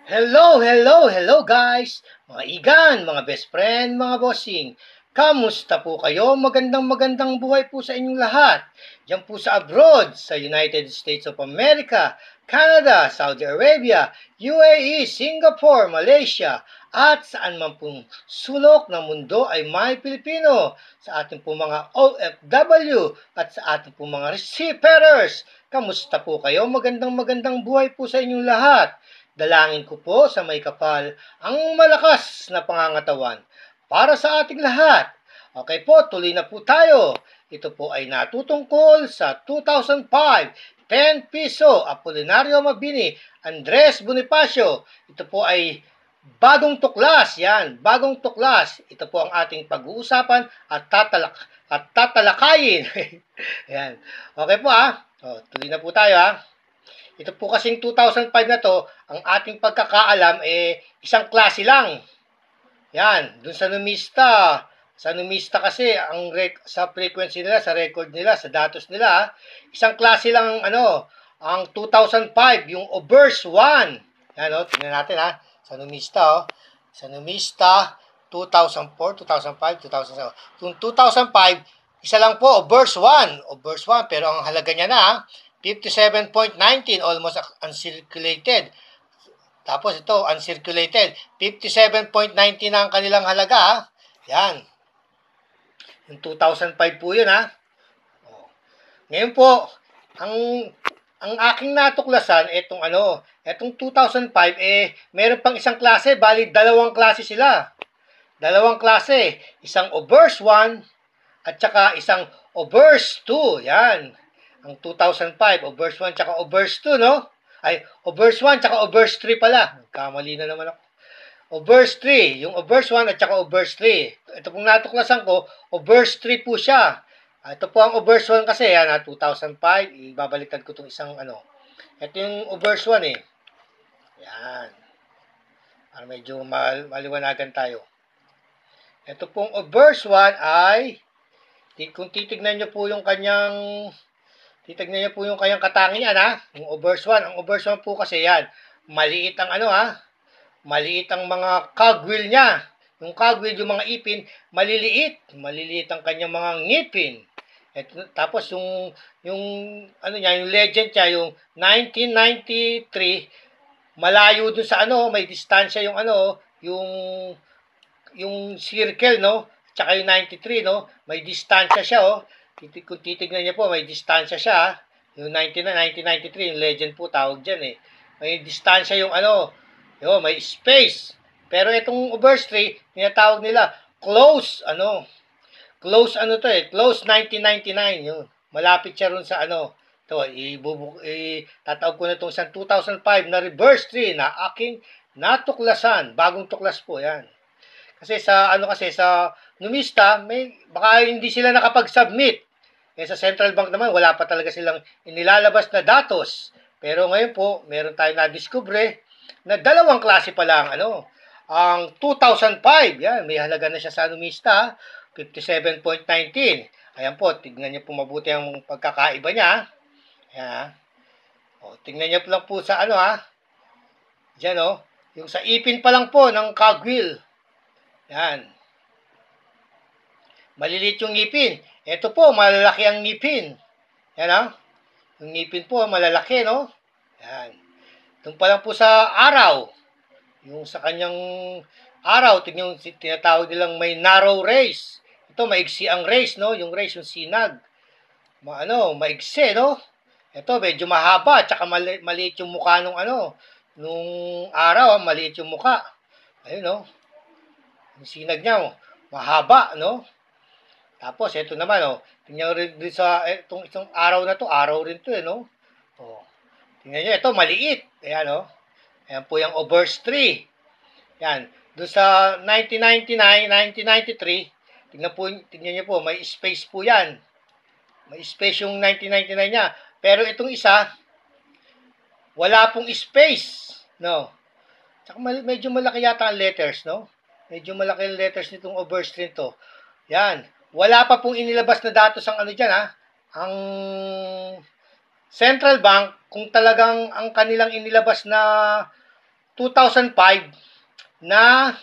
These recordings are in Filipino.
Hello guys! Mga igan, mga best friend, mga bossing. Kamusta po kayo? Magandang buhay po sa inyong lahat. Diyan po sa abroad, sa United States of America, Canada, Saudi Arabia, UAE, Singapore, Malaysia, at saan man pong sulok ng mundo ay may Pilipino. Sa ating po mga OFW at sa ating po mga seafarers. Kamusta po kayo? Magandang buhay po sa inyong lahat. Dalangin ko po sa may kapal ang malakas na pangangatawan para sa ating lahat. Okay po, tuloy na po tayo. Ito po ay natutungkol sa 2005 10 piso Apolinario Mabini, Andres Bonifacio. Ito po ay bagong tuklas. Yan, bagong tuklas. Ito po ang ating pag-uusapan at tatalakayin. Yan. Okay po tuloy na po tayo Ito po kasing 2005 na to, ang ating pagkakaalam isang klase lang. Yan, dun sa numista. Sa numista kasi sa frequency nila, sa record nila, sa datos nila, isang klase lang ang 2005, yung verse 1. Yan tingnan natin sa numista Sa numista 2004, 2005, 2007. Yung 2005, isa lang po, verse 1. Verse 1, pero ang halaga niya na 57.19, almost uncirculated. Tapos ito, uncirculated. 57.19 na ang kanilang halaga. Yan. Yung 2005 po yun Ngayon po, ang aking natuklasan, etong 2005, meron pang isang klase, bali dalawang klase sila. Dalawang klase. Isang verse 1 at saka isang verse 2. Yan. Ang 2005, verse 1 tsaka verse 2, no? Ay, verse 1 tsaka verse 3 pala. Kamali na naman ako. Verse 3, yung verse 1 at saka verse 3. Ito pong natuklasan ko, verse 3 po siya. Ito po ang verse 1 kasi, 2005. Ibabaliktad ko itong isang Ito yung verse 1 Yan. Para medyo maliwanagan tayo. Ito pong verse 1 ay, kung titignan nyo po yung kanyang katangian yung verse 1. Ang verse 1 po kasi yan, maliit ang maliit ang mga cogwheel niya. Yung cogwheel, yung mga ipin, maliliit. Maliliit ang kanyang mga ngipin. Tapos yung yung legend niya, yung 1993, malayo dun sa may distansya yung circle, no? Tsaka yung 93, no? May distansya siya, Kung titignan niyo po, may distansya siya. Yung 1993, yung legend po tawag dyan May distansya yung may space. Pero itong verse 3, tinatawag nila close, close close 1999, yun. Malapit siya ron sa tatawag ko na itong 2005 na reverse 3 na aking natuklasan. Bagong tuklas po yan. Kasi sa numista, baka hindi sila nakapag-submit. Sa Central Bank naman, wala pa talaga silang inilalabas na datos. Pero ngayon po, meron tayong nadiskubre na dalawang klase pa lang, ang 2005, yan, may halaga na siya sa numista, 57.19. Ayan po, tignan niyo po mabuti ang pagkakaiba niya. Ayan, tignan niyo po lang po sa Diyan, yung sa ipin pa lang po ng cogwheel. Yan. Maliliit yung ngipin. Ito po, malalaki ang ngipin. Yan Yung ngipin po, malalaki, no? Yan. Doon pa lang po sa araw. Yung sa kanyang araw, tinatawag nilang may narrow race. Ito, maigsi ang race, no? Yung race, yung sinag. Maigsi, no? Ito, medyo mahaba, tsaka maliit yung mukha nung araw, maliit yung mukha. Ayun, no? Yung sinag niya, mahaba, no? Tapos, ito naman, tingnan rin sa itong araw na to, araw rin to, no? Tingnan niyo, ito, maliit. Ayan, Ayan po yung verse 3. Yan. Doon sa 1999, 1993, tingnan niyo po, may space po yan. May space yung 1999 niya. Pero itong isa, wala pong space, no? Tsaka medyo malaki yata ang letters, no? Medyo malaki ang letters nitong verse 3 to. Yan. Wala pa pong inilabas na datos ang dyan, ang Central Bank, kung talagang ang kanilang inilabas na 2005 na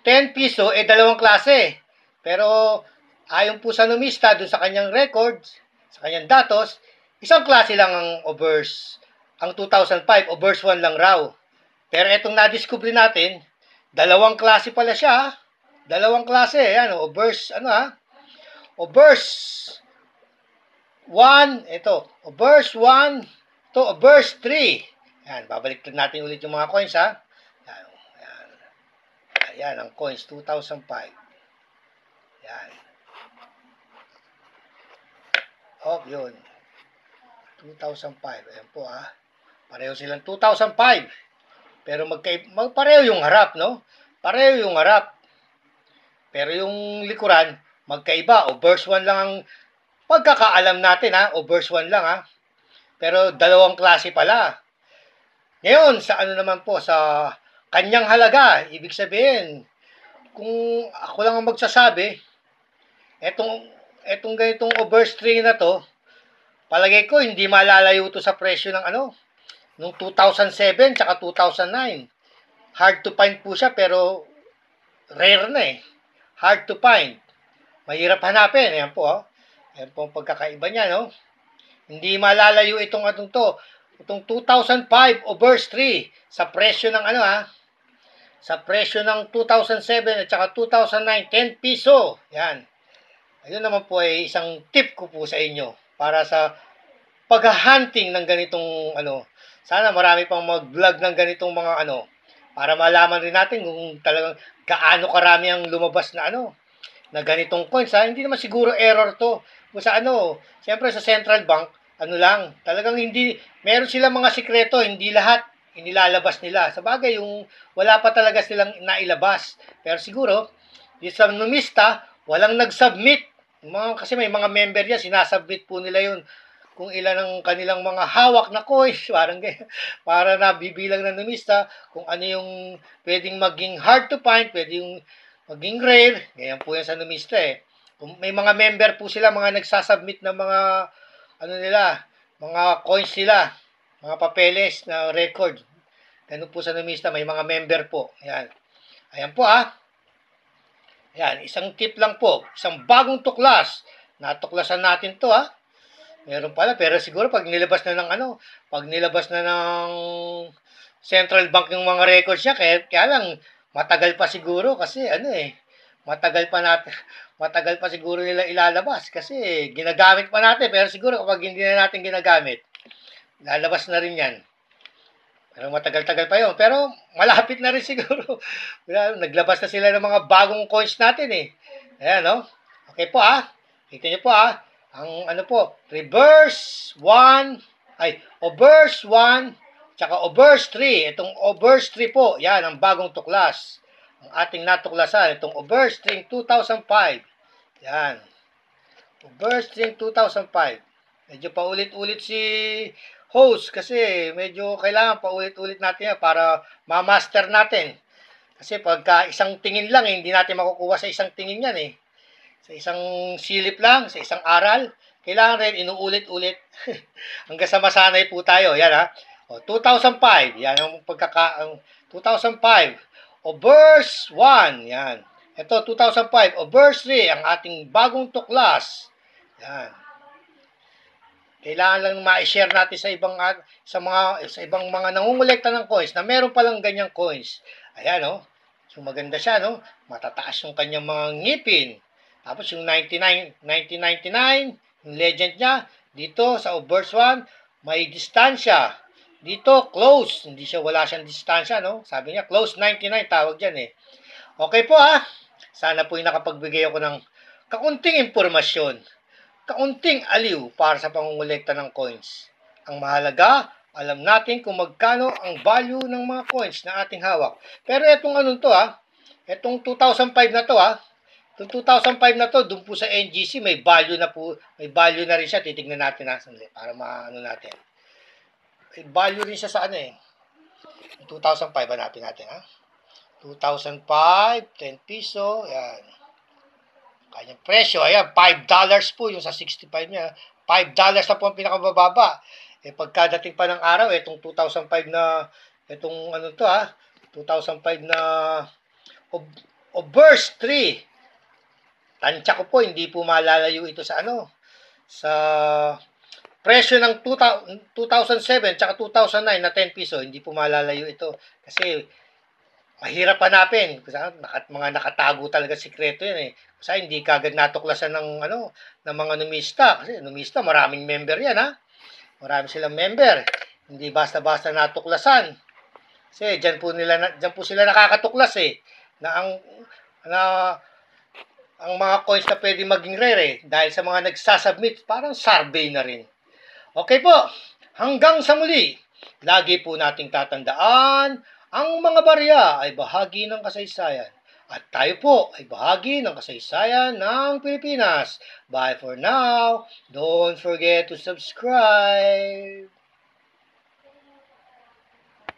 10 piso, dalawang klase. Pero ayon po sa numista, doon sa kanyang records, sa kanyang datos, isang klase lang ang obverse. Ang 2005, obverse 1 lang raw. Pero itong na-discover natin, dalawang klase pala siya. Dalawang klase. Yan, obverse, obverse 1, ito, obverse 1, ito, obverse 3. Yan, babalik natin ulit yung mga coins, ha. Yan. Ayan, ang coins, 2005. Yan. Oh, yun. 2005. Ayan po, ha. Pareho silang 2005. Pero pareho yung harap, no? Pareho yung harap. Pero yung likuran, magkaiba. Obverse 1 lang ang pagkakaalam natin, ha. Obverse 1 lang, ha. Pero dalawang klase pala. Ngayon, sa ano naman po, sa kanyang halaga, ibig sabihin, kung ako lang ang magsasabi, etong ganitong obverse 3 na to, palagay ko, hindi malalayo to sa presyo ng nung 2007 tsaka 2009. Hard to find po siya, pero rare na eh. Hard to find. Mahirap hanapin. Ayan po, oh. Ayan po ang pagkakaiba niya, no? Hindi malalayo itong itong 2005 obverse 3 sa presyo ng sa presyo ng 2007 at saka 2009, 10 piso. Yan. Ayun naman po ay isang tip ko po sa inyo para sa pag-hunting ng ganitong Sana marami pang mag-vlog ng ganitong mga para malaman rin natin kung talagang gaano karami ang lumabas na na ganitong coins, ha. Hindi naman siguro error to. Kung sa siyempre sa central bank, lang, talagang hindi, meron silang mga sikreto, hindi lahat inilalabas nila. Sa bagay, yung wala pa talaga silang nailabas. Pero siguro, di sa numista, walang nag-submit. Kasi may mga member yan, sinasubmit po nila yun kung ilan ang kanilang mga hawak na coins, parang para nabibilang ng numista kung ano yung pwedeng maging hard to find, pwedeng maging rare, ganyan po yan sa numista eh. Kung may mga member po sila, mga nagsasubmit ng mga nila, mga coins nila, mga papeles na record. Ganun po sa numista, may mga member po. Ayan. Ayan po, ha. Ayan, isang tip lang po, isang bagong tuklas. Natuklasan natin to, ha. Meron pala, pero siguro pag nilabas na ng pag nilabas na ng Central Bank yung mga records niya, kaya lang matagal pa siguro kasi matagal pa siguro nila ilalabas kasi ginagamit pa natin, pero siguro kapag hindi na natin ginagamit, lalabas na rin yan. Pero matagal-tagal pa yun. Pero malapit na rin siguro. Naglabas na sila ng mga bagong coins natin eh. Ayan, no? Okay po, ha. Kita nyo po, ha. Ang reverse 1, obverse 1, tsaka obverse 3. Itong obverse 3 po, yan, ang bagong tuklas. Ang ating natuklasan, itong obverse 3 2005. Yan. Obverse 3 2005. Medyo paulit-ulit si host kasi medyo kailangan paulit-ulit natin yan para ma-master natin. Kasi pagka isang tingin lang, hindi natin makukuha sa isang tingin yan eh. Sa isang silip lang, sa isang aral, kailangan rin inuulit-ulit hanggang sa masanay po tayo. Yan, ha. 2005, yan ang 2005. Obverse 1, yan. Ito, 2005, obverse 3, ang ating bagong tuklas. Yan. Kailangan lang ma-share natin sa ibang mga nangungulekta ng coins na meron palang ganyang coins. Ayan, no. So maganda siya, no. Matataas yung kanyang mga ngipin. Tapos yung 1999, yung legend niya, dito sa obverse 1, may distansya. Dito, close. Wala siyang distansya, no? Sabi niya, close 99, tawag dyan eh. Okay po, ha. Sana po yung nakapagbigay ako ng kaunting impormasyon, kaunting aliw para sa pangungulekta ng coins. Ang mahalaga, alam natin kung magkano ang value ng mga coins na ating hawak. Pero etong etong 2005 na to, ha. Itong 2005 na to, dun po sa NGC, may value na rin siya. Titignan natin sandali para maano natin. May value rin siya sa 2005, hanapin natin, ha. 2005, 10 piso, yan. Kanyang presyo, ayan, $5 po yung sa 65 niya. $5 na po ang pinakamababa. Pagkadating pa ng araw, itong 2005 na Itong ano to 2005 na verse 3. Tansya ko po, hindi po malalayo ito sa sa presyo ng 2007 tsaka 2009 na 10 piso. Hindi po malalayo ito. Kasi mahirap hanapin. Kasi mga nakatago talaga sikreto yan eh. Kasi hindi kagad natuklasan ng mga numista. Kasi numista, maraming member yan Marami silang member. Hindi basta-basta natuklasan. Kasi diyan po sila nakakatuklas na ang mga coins na pwede maging rare dahil sa mga nagsasubmit, parang survey na rin. Okay po, hanggang sa muli, lagi po nating tatandaan, ang mga barya ay bahagi ng kasaysayan. At tayo po ay bahagi ng kasaysayan ng Pilipinas. Bye for now. Don't forget to subscribe.